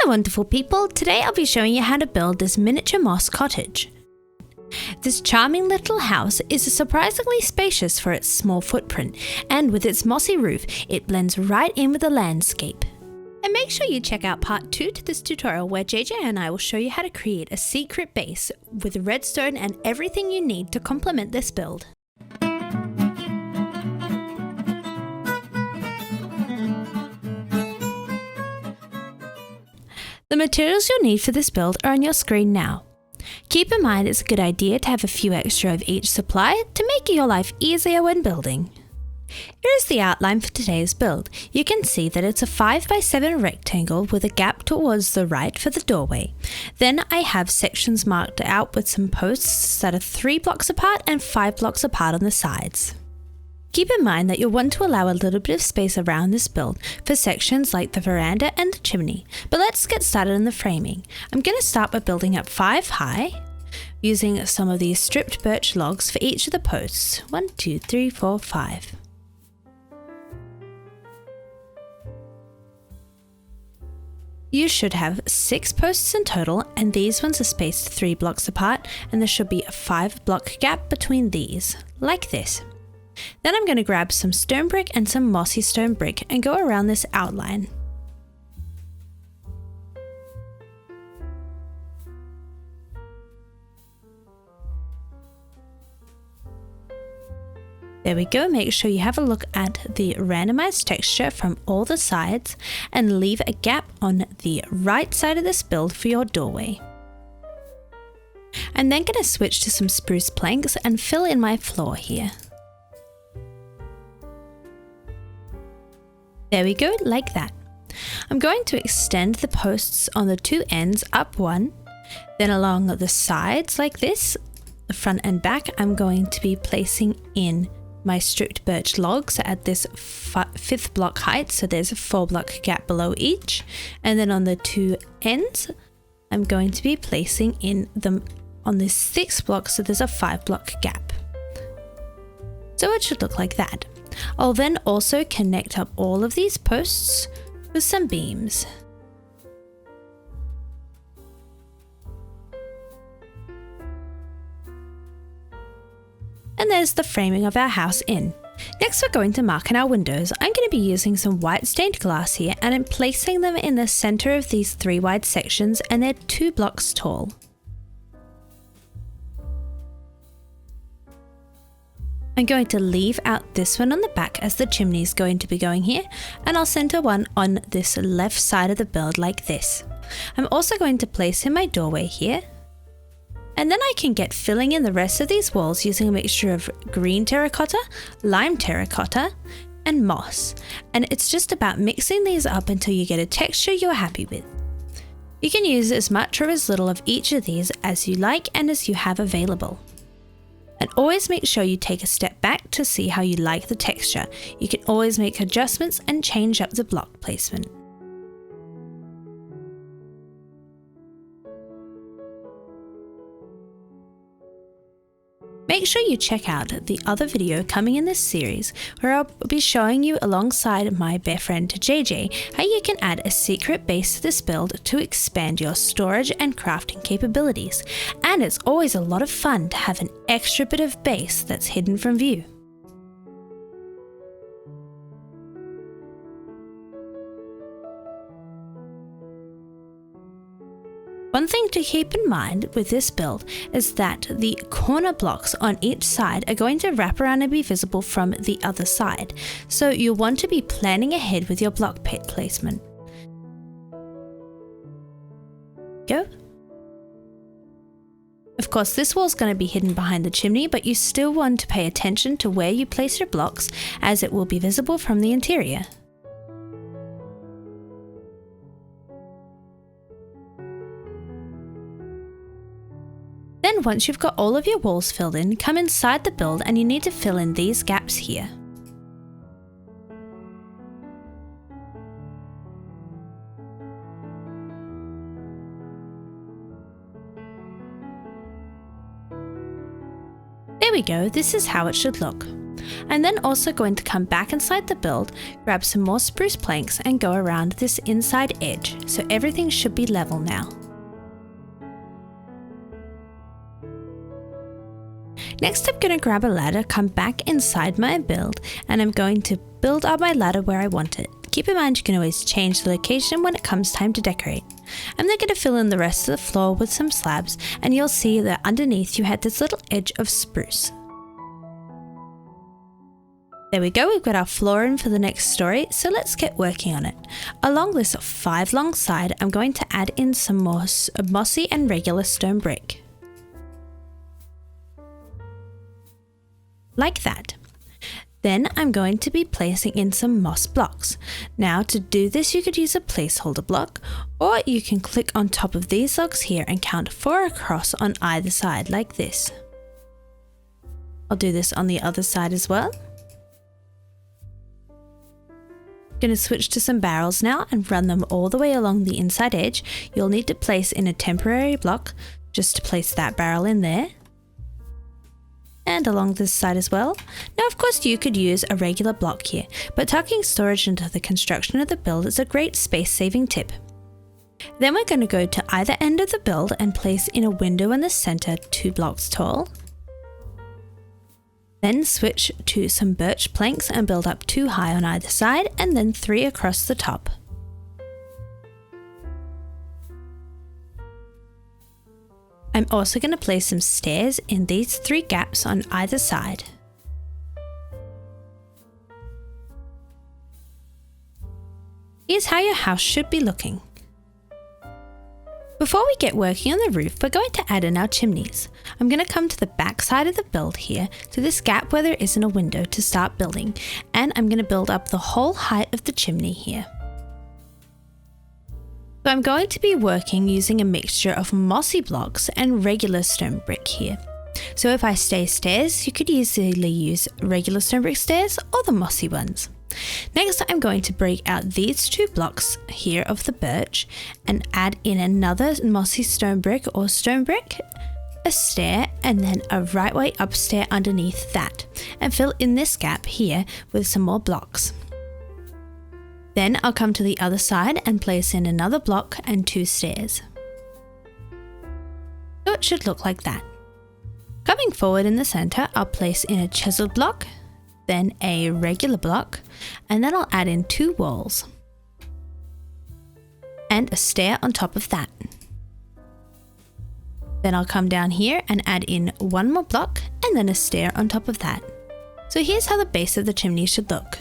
Hello wonderful people, today I'll be showing you how to build this miniature moss cottage. This charming little house is surprisingly spacious for its small footprint, and with its mossy roof, it blends right in with the landscape. And make sure you check out part 2 to this tutorial where JJ and I will show you how to create a secret base with redstone and everything you need to complement this build. The materials you'll need for this build are on your screen now. Keep in mind it's a good idea to have a few extra of each supply to make your life easier when building. Here is the outline for today's build. You can see that it's a 5x7 rectangle with a gap towards the right for the doorway. Then I have sections marked out with some posts that are 3 blocks apart and 5 blocks apart on the sides. Keep in mind that you'll want to allow a little bit of space around this build for sections like the veranda and the chimney, but let's get started on the framing. I'm going to start by building up 5 high, using some of these stripped birch logs for each of the posts. 1, 2, 3, 4, 5. You should have 6 posts in total, and these ones are spaced 3 blocks apart, and there should be a 5 block gap between these, like this. Then I'm going to grab some stone brick and some mossy stone brick and go around this outline. There we go, make sure you have a look at the randomized texture from all the sides and leave a gap on the right side of this build for your doorway. I'm then going to switch to some spruce planks and fill in my floor here. There we go, like that. I'm going to extend the posts on the 2 ends up 1, then along the sides like this, the front and back, I'm going to be placing in my stripped birch logs at this 5th block height, so there's a 4 block gap below each, and then on the 2 ends, I'm going to be placing in them on this 6th block, so there's a 5 block gap. So it should look like that. I'll then also connect up all of these posts with some beams. And there's the framing of our house in. Next we're going to mark in our windows. I'm going to be using some white stained glass here, and I'm placing them in the center of these 3 wide sections, and they're 2 blocks tall. I'm going to leave out this one on the back as the chimney is going to be going here, and I'll center one on this left side of the build like this. I'm also going to place in my doorway here, and then I can get filling in the rest of these walls using a mixture of green terracotta, lime terracotta, and moss. And it's just about mixing these up until you get a texture you're happy with. You can use as much or as little of each of these as you like and as you have available. And always make sure you take a step back to see how you like the texture. You can always make adjustments and change up the block placement. Make sure you check out the other video coming in this series where I'll be showing you alongside my best friend JJ how you can add a secret base to this build to expand your storage and crafting capabilities. And it's always a lot of fun to have an extra bit of base that's hidden from view. One thing to keep in mind with this build is that the corner blocks on each side are going to wrap around and be visible from the other side, so you'll want to be planning ahead with your block pit placement. Go. Of course, this wall is going to be hidden behind the chimney, but you still want to pay attention to where you place your blocks as it will be visible from the interior. Then once you've got all of your walls filled in, come inside the build and you need to fill in these gaps here. There we go, this is how it should look. I'm then also going to come back inside the build, grab some more spruce planks and go around this inside edge, so everything should be level now. Next I'm going to grab a ladder, come back inside my build, and I'm going to build up my ladder where I want it. Keep in mind you can always change the location when it comes time to decorate. I'm then going to fill in the rest of the floor with some slabs, and you'll see that underneath you had this little edge of spruce. There we go, we've got our floor in for the next story, so let's get working on it. Along this 5 long side, I'm going to add in some more mossy and regular stone brick. Like that. Then I'm going to be placing in some moss blocks. Now to do this you could use a placeholder block, or you can click on top of these logs here and count 4 across on either side like this. I'll do this on the other side as well. Going to switch to some barrels now and run them all the way along the inside edge. You'll need to place in a temporary block just to place that barrel in there. And along this side as well. Now of course you could use a regular block here, but tucking storage into the construction of the build is a great space saving tip. Then we're going to go to either end of the build and place in a window in the center 2 blocks tall. Then switch to some birch planks and build up 2 high on either side and then 3 across the top. I'm also going to place some stairs in these 3 gaps on either side. Here's how your house should be looking. Before we get working on the roof, we're going to add in our chimneys. I'm going to come to the back side of the build here, to this gap where there isn't a window to start building, and I'm going to build up the whole height of the chimney here. So I'm going to be working using a mixture of mossy blocks and regular stone brick here. So if I say stairs, you could easily use regular stone brick stairs or the mossy ones. Next, I'm going to break out these 2 blocks here of the birch and add in another mossy stone brick or stone brick, a stair, and then a right way up stair underneath that, and fill in this gap here with some more blocks. Then I'll come to the other side and place in another block and 2 stairs. So it should look like that. Coming forward in the center, I'll place in a chiseled block, then a regular block, and then I'll add in 2 walls. And a stair on top of that. Then I'll come down here and add in 1 more block and then a stair on top of that. So here's how the base of the chimney should look.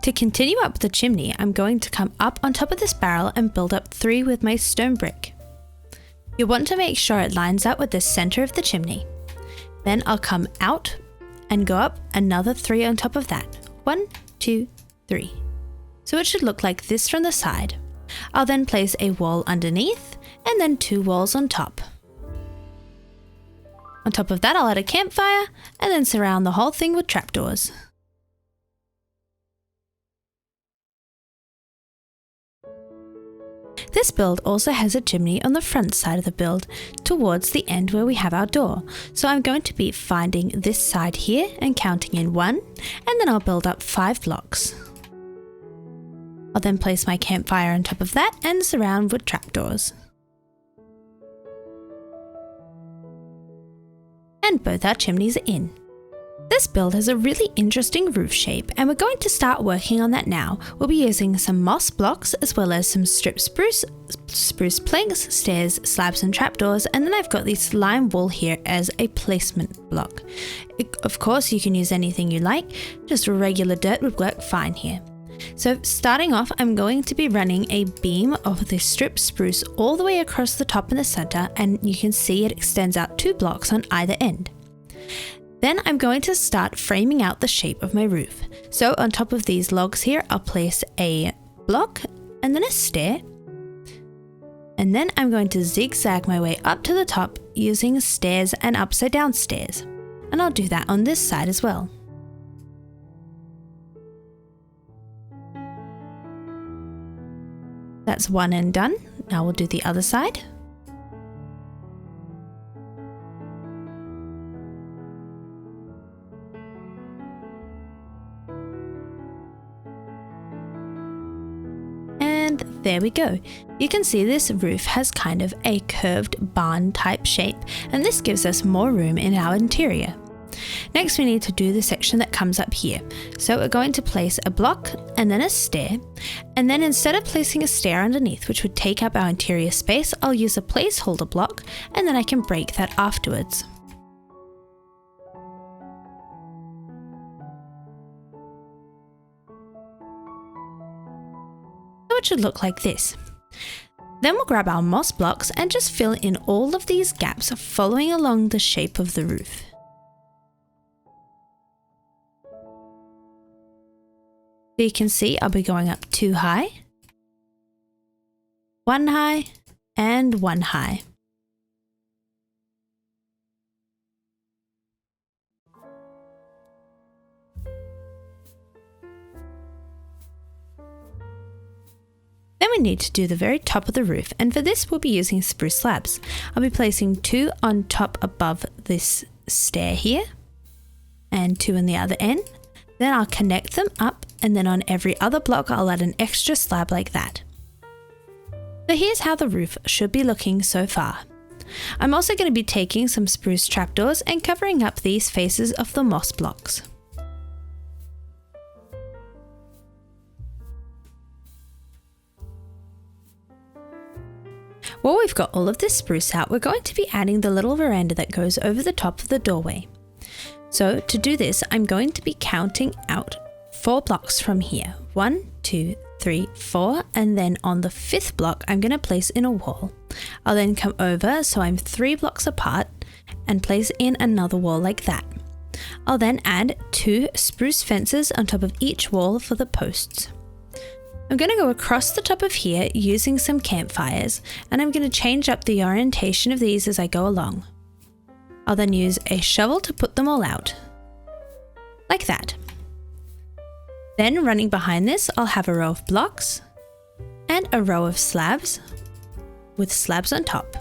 To continue up the chimney, I'm going to come up on top of this barrel and build up 3 with my stone brick. You want to make sure it lines up with the center of the chimney. Then I'll come out and go up another 3 on top of that. 1, 2, 3. So it should look like this from the side. I'll then place a wall underneath and then 2 walls on top. On top of that, I'll add a campfire and then surround the whole thing with trapdoors. This build also has a chimney on the front side of the build towards the end where we have our door. So I'm going to be finding this side here and counting in 1, and then I'll build up 5 blocks. I'll then place my campfire on top of that and surround with trapdoors. And both our chimneys are in. This build has a really interesting roof shape, and we're going to start working on that now. We'll be using some moss blocks as well as some stripped spruce planks, stairs, slabs and trapdoors, and then I've got this lime wool here as a placement block. Of course you can use anything you like, just regular dirt would work fine here. So starting off, I'm going to be running a beam of the stripped spruce all the way across the top in the center, and you can see it extends out 2 blocks on either end. Then I'm going to start framing out the shape of my roof. So on top of these logs here, I'll place a block and then a stair. And then I'm going to zigzag my way up to the top using stairs and upside down stairs. And I'll do that on this side as well. That's one end done. Now we'll do the other side. There we go. You can see this roof has kind of a curved barn type shape, and this gives us more room in our interior. Next we need to do the section that comes up here. So we're going to place a block and then a stair, and then instead of placing a stair underneath, which would take up our interior space, I'll use a placeholder block, and then I can break that afterwards. So it should look like this. Then we'll grab our moss blocks and just fill in all of these gaps following along the shape of the roof. So you can see I'll be going up 2 high, 1 high, and 1 high. Then we need to do the very top of the roof, and for this we'll be using spruce slabs. I'll be placing 2 on top above this stair here, and 2 on the other end. Then I'll connect them up, and then on every other block I'll add an extra slab like that. So here's how the roof should be looking so far. I'm also going to be taking some spruce trapdoors and covering up these faces of the moss blocks. While we've got all of this spruce out, we're going to be adding the little veranda that goes over the top of the doorway. So to do this, I'm going to be counting out 4 blocks from here. 1, 2, 3, 4, and then on the 5th block, I'm going to place in a wall. I'll then come over, so I'm 3 blocks apart, and place in another wall like that. I'll then add 2 spruce fences on top of each wall for the posts. I'm going to go across the top of here using some campfires, and I'm going to change up the orientation of these as I go along. I'll then use a shovel to put them all out, like that. Then running behind this, I'll have a row of blocks and a row of slabs with slabs on top.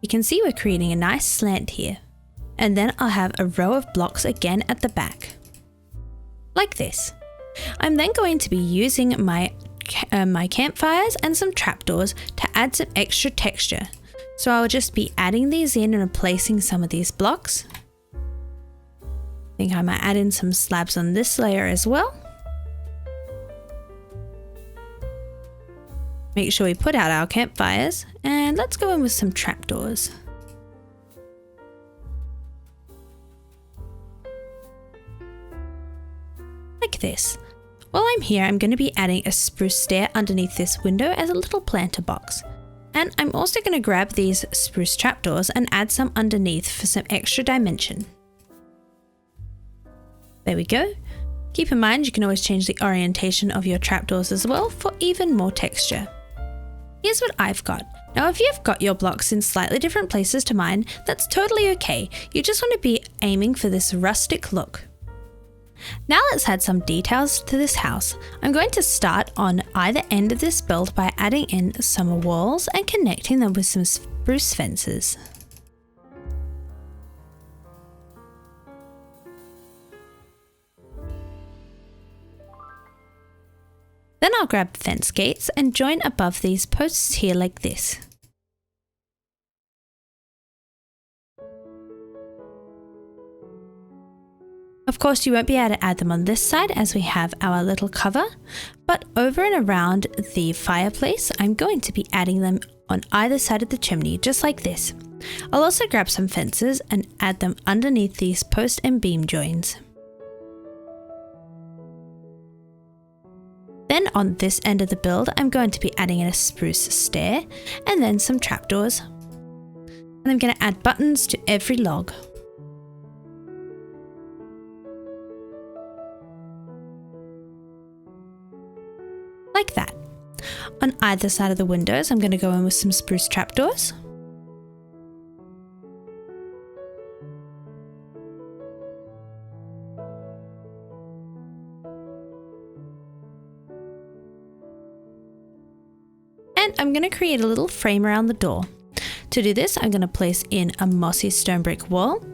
You can see we're creating a nice slant here, and then I'll have a row of blocks again at the back, like this. I'm then going to be using my campfires and some trapdoors to add some extra texture. So I'll just be adding these in and replacing some of these blocks. I think I might add in some slabs on this layer as well. Make sure we put out our campfires, and let's go in with some trapdoors. Like this. While I'm here, I'm going to be adding a spruce stair underneath this window as a little planter box. And I'm also going to grab these spruce trapdoors and add some underneath for some extra dimension. There we go. Keep in mind you can always change the orientation of your trapdoors as well for even more texture. Here's what I've got. Now if you've got your blocks in slightly different places to mine, that's totally okay. You just want to be aiming for this rustic look. Now let's add some details to this house. I'm going to start on either end of this build by adding in some walls and connecting them with some spruce fences. Then I'll grab fence gates and join above these posts here like this. Of course, you won't be able to add them on this side as we have our little cover, but over and around the fireplace, I'm going to be adding them on either side of the chimney, just like this. I'll also grab some fences and add them underneath these post and beam joins. Then on this end of the build, I'm going to be adding in a spruce stair and then some trapdoors. And I'm going to add buttons to every log. Like that. On either side of the windows, I'm going to go in with some spruce trapdoors. And I'm going to create a little frame around the door. To do this, I'm going to place in a mossy stone brick wall,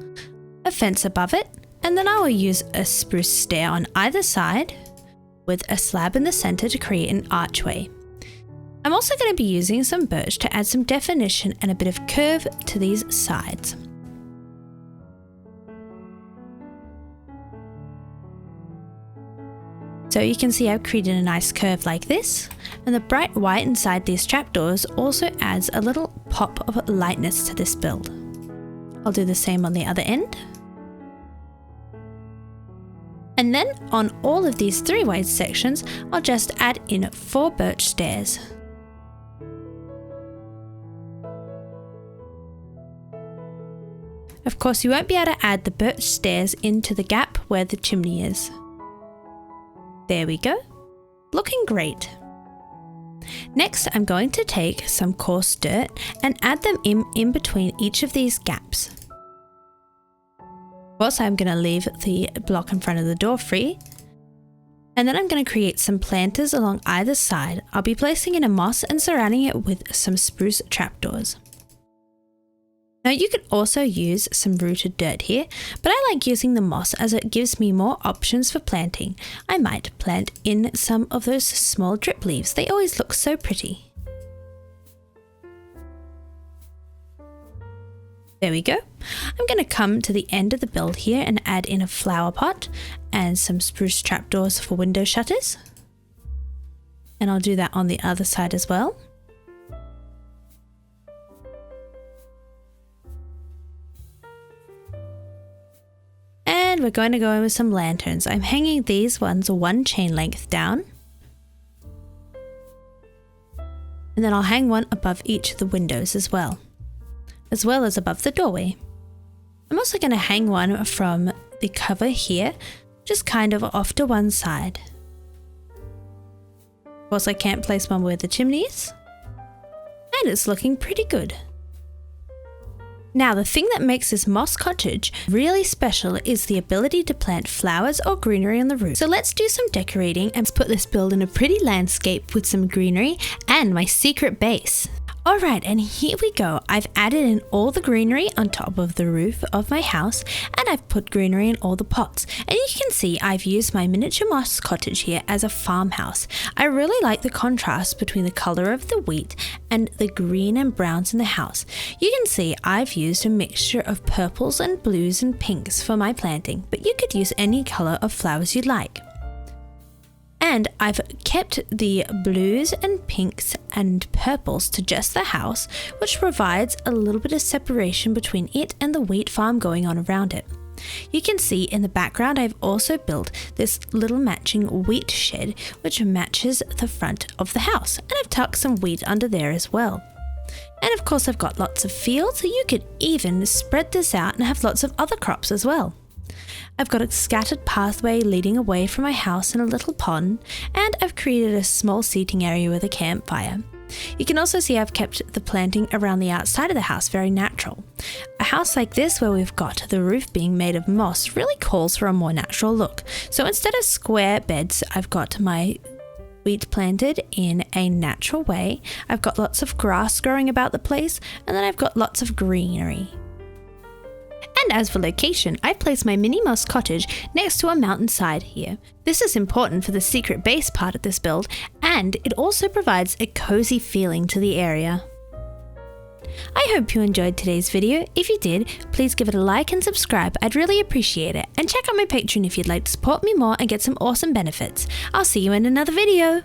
a fence above it, and then I will use a spruce stair on either side with a slab in the center to create an archway. I'm also going to be using some birch to add some definition and a bit of curve to these sides. So you can see I've created a nice curve like this, and the bright white inside these trapdoors also adds a little pop of lightness to this build. I'll do the same on the other end. And then on all of these 3 wide sections, I'll just add in 4 birch stairs. Of course, you won't be able to add the birch stairs into the gap where the chimney is. There we go, looking great. Next, I'm going to take some coarse dirt and add them in between each of these gaps. Of course, I'm going to leave the block in front of the door free. And then I'm going to create some planters along either side. I'll be placing in a moss and surrounding it with some spruce trapdoors. Now you could also use some rooted dirt here, but I like using the moss as it gives me more options for planting. I might plant in some of those small drip leaves. They always look so pretty. There we go. I'm going to come to the end of the build here and add in a flower pot and some spruce trapdoors for window shutters. And I'll do that on the other side as well. And we're going to go in with some lanterns. I'm hanging these ones 1 chain length down. And then I'll hang one above each of the windows as well as above the doorway. I'm also going to hang one from the cover here, just kind of off to one side. Of course, I can't place one where the chimney is. And it's looking pretty good. Now, the thing that makes this moss cottage really special is the ability to plant flowers or greenery on the roof. So let's do some decorating and put this build in a pretty landscape with some greenery and my secret base. Alright, and here we go. I've added in all the greenery on top of the roof of my house, and I've put greenery in all the pots. And you can see I've used my miniature moss cottage here as a farmhouse. I really like the contrast between the colour of the wheat and the green and browns in the house. You can see I've used a mixture of purples and blues and pinks for my planting, but you could use any colour of flowers you'd like. And I've kept the blues and pinks and purples to just the house, which provides a little bit of separation between it and the wheat farm going on around it. You can see in the background I've also built this little matching wheat shed which matches the front of the house, and I've tucked some wheat under there as well. And of course I've got lots of fields, so you could even spread this out and have lots of other crops as well. I've got a scattered pathway leading away from my house and a little pond, and I've created a small seating area with a campfire. You can also see I've kept the planting around the outside of the house very natural. A house like this where we've got the roof being made of moss really calls for a more natural look. So instead of square beds, I've got my wheat planted in a natural way. I've got lots of grass growing about the place, and then I've got lots of greenery. And as for location, I've placed my mini moss cottage next to a mountainside here. This is important for the secret base part of this build, and it also provides a cozy feeling to the area. I hope you enjoyed today's video. If you did, please give it a like and subscribe. I'd really appreciate it. And check out my Patreon if you'd like to support me more and get some awesome benefits. I'll see you in another video.